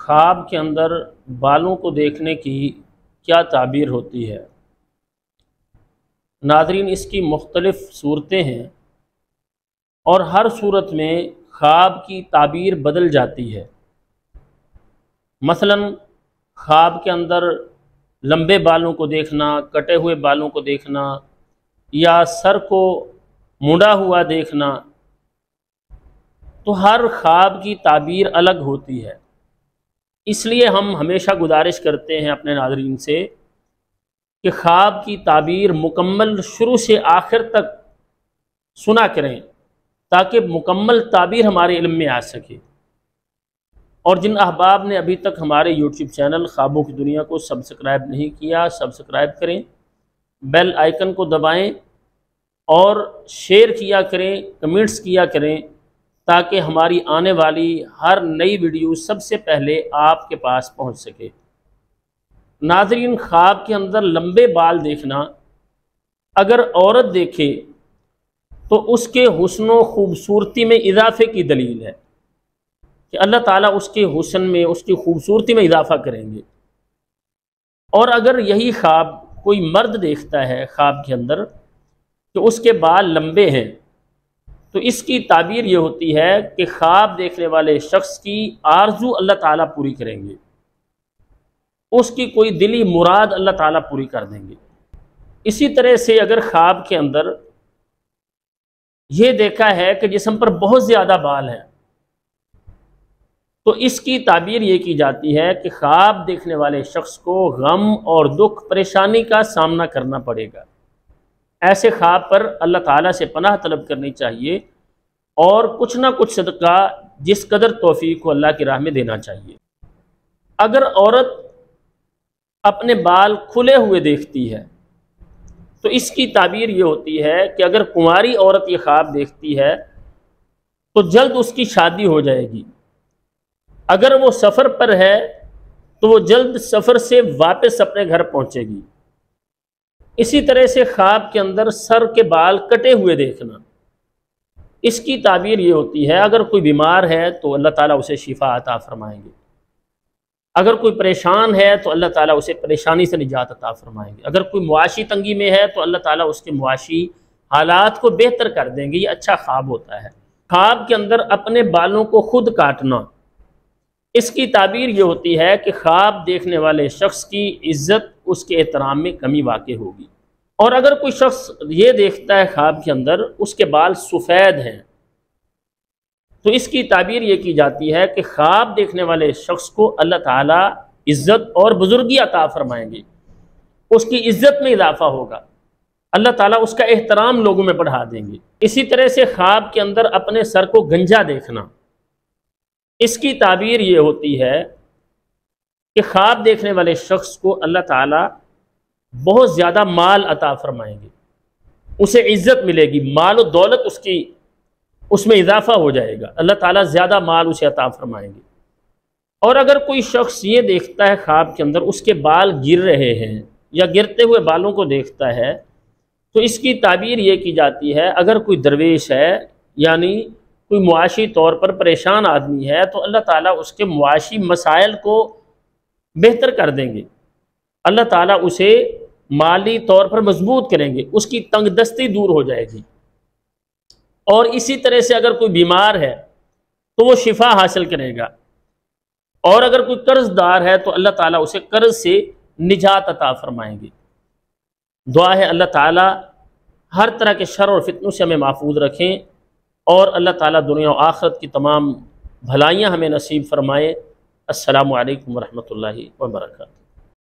خواب کے اندر بالوں کو دیکھنے کی کیا تعبیر ہوتی ہے؟ ناظرین، اس کی مختلف صورتیں ہیں اور ہر صورت میں خواب کی تعبیر بدل جاتی ہے۔ مثلا خواب کے اندر لمبے بالوں کو دیکھنا، کٹے ہوئے بالوں کو دیکھنا یا سر کو مڑا ہوا دیکھنا، تو ہر خواب کی تعبیر الگ ہوتی ہے۔ اس لیے ہم ہمیشہ گزارش کرتے ہیں اپنے ناظرین سے کہ خواب کی تعبیر مکمل شروع سے آخر تک سنا کریں تاکہ مکمل تعبیر ہمارے علم میں آ سکے۔ اور جن احباب نے ابھی تک ہمارے یوٹیوب چینل خوابوں کی دنیا کو سبسکرائب نہیں کیا، سبسکرائب کریں، بیل آئیکن کو دبائیں اور شیئر کیا کریں، کمنٹس کیا کریں تاکہ ہماری آنے والی ہر نئی ویڈیو سب سے پہلے آپ کے پاس پہنچ سکے۔ ناظرین، خواب کے اندر لمبے بال دیکھنا اگر عورت دیکھے تو اس کے حسن و خوبصورتی میں اضافے کی دلیل ہے کہ اللہ تعالیٰ اس کے حسن میں، اس کی خوبصورتی میں اضافہ کریں گے۔ اور اگر یہی خواب کوئی مرد دیکھتا ہے خواب کے اندر کہ اس کے بال لمبے ہیں، تو اس کی تعبیر یہ ہوتی ہے کہ خواب دیکھنے والے شخص کی آرزو اللہ تعالیٰ پوری کریں گے، اس کی کوئی دلی مراد اللہ تعالیٰ پوری کر دیں گے۔ اسی طرح سے اگر خواب کے اندر یہ دیکھا ہے کہ جسم پر بہت زیادہ بال ہیں، تو اس کی تعبیر یہ کی جاتی ہے کہ خواب دیکھنے والے شخص کو غم اور دکھ پریشانی کا سامنا کرنا پڑے گا۔ ایسے خواب پر اللہ تعالیٰ سے پناہ طلب کرنی چاہیے اور کچھ نہ کچھ صدقہ جس قدر توفیق کو اللہ کی راہ میں دینا چاہیے۔ اگر عورت اپنے بال کھلے ہوئے دیکھتی ہے تو اس کی تعبیر یہ ہوتی ہے کہ اگر کنواری عورت یہ خواب دیکھتی ہے تو جلد اس کی شادی ہو جائے گی۔ اگر وہ سفر پر ہے تو وہ جلد سفر سے واپس اپنے گھر پہنچے گی۔ اسی طرح سے خواب کے اندر سر کے بال کٹے ہوئے دیکھنا، اس کی تعبیر یہ ہوتی ہے اگر کوئی بیمار ہے تو اللہ تعالیٰ اسے شفا عطا فرمائیں گے، اگر کوئی پریشان ہے تو اللہ تعالیٰ اسے پریشانی سے نجات عطا فرمائیں گے، اگر کوئی معاشی تنگی میں ہے تو اللہ تعالیٰ اس کے معاشی حالات کو بہتر کر دیں گے۔ یہ اچھا خواب ہوتا ہے۔ خواب کے اندر اپنے بالوں کو خود کاٹنا، اس کی تعبیر یہ ہوتی ہے کہ خواب دیکھنے والے شخص کی عزت، اس کے احترام میں کمی واقع ہوگی۔ اور اگر کوئی شخص یہ دیکھتا ہے خواب کے اندر اس کے بال سفید ہیں، تو اس کی تعبیر یہ کی جاتی ہے کہ خواب دیکھنے والے شخص کو اللہ تعالیٰ عزت اور بزرگی عطا فرمائیں گے، اس کی عزت میں اضافہ ہوگا، اللہ تعالیٰ اس کا احترام لوگوں میں بڑھا دیں گے۔ اسی طرح سے خواب کے اندر اپنے سر کو گنجا دیکھنا، اس کی تعبیر یہ ہوتی ہے کہ خواب دیکھنے والے شخص کو اللہ تعالیٰ بہت زیادہ مال عطا فرمائیں گے، اسے عزت ملے گی، مال و دولت اس میں اضافہ ہو جائے گا، اللہ تعالیٰ زیادہ مال اسے عطا فرمائیں گے۔ اور اگر کوئی شخص یہ دیکھتا ہے خواب کے اندر اس کے بال گر رہے ہیں یا گرتے ہوئے بالوں کو دیکھتا ہے، تو اس کی تعبیر یہ کی جاتی ہے اگر کوئی درویش ہے، یعنی کوئی معاشی طور پر پریشان آدمی ہے، تو اللہ تعالیٰ اس کے معاشی مسائل کو بہتر کر دیں گے، اللہ تعالیٰ اسے مالی طور پر مضبوط کریں گے، اس کی تنگ دستی دور ہو جائے گی۔ اور اسی طرح سے اگر کوئی بیمار ہے تو وہ شفا حاصل کرے گا، اور اگر کوئی قرض دار ہے تو اللہ تعالیٰ اسے قرض سے نجات عطا فرمائیں گے۔ دعا ہے اللہ تعالیٰ ہر طرح کے شر اور فتنوں سے ہمیں محفوظ رکھیں، اور اللہ تعالیٰ دنیا و آخرت کی تمام بھلائیاں ہمیں نصیب فرمائے۔ السلام علیکم ورحمۃ اللہ وبرکاتہ۔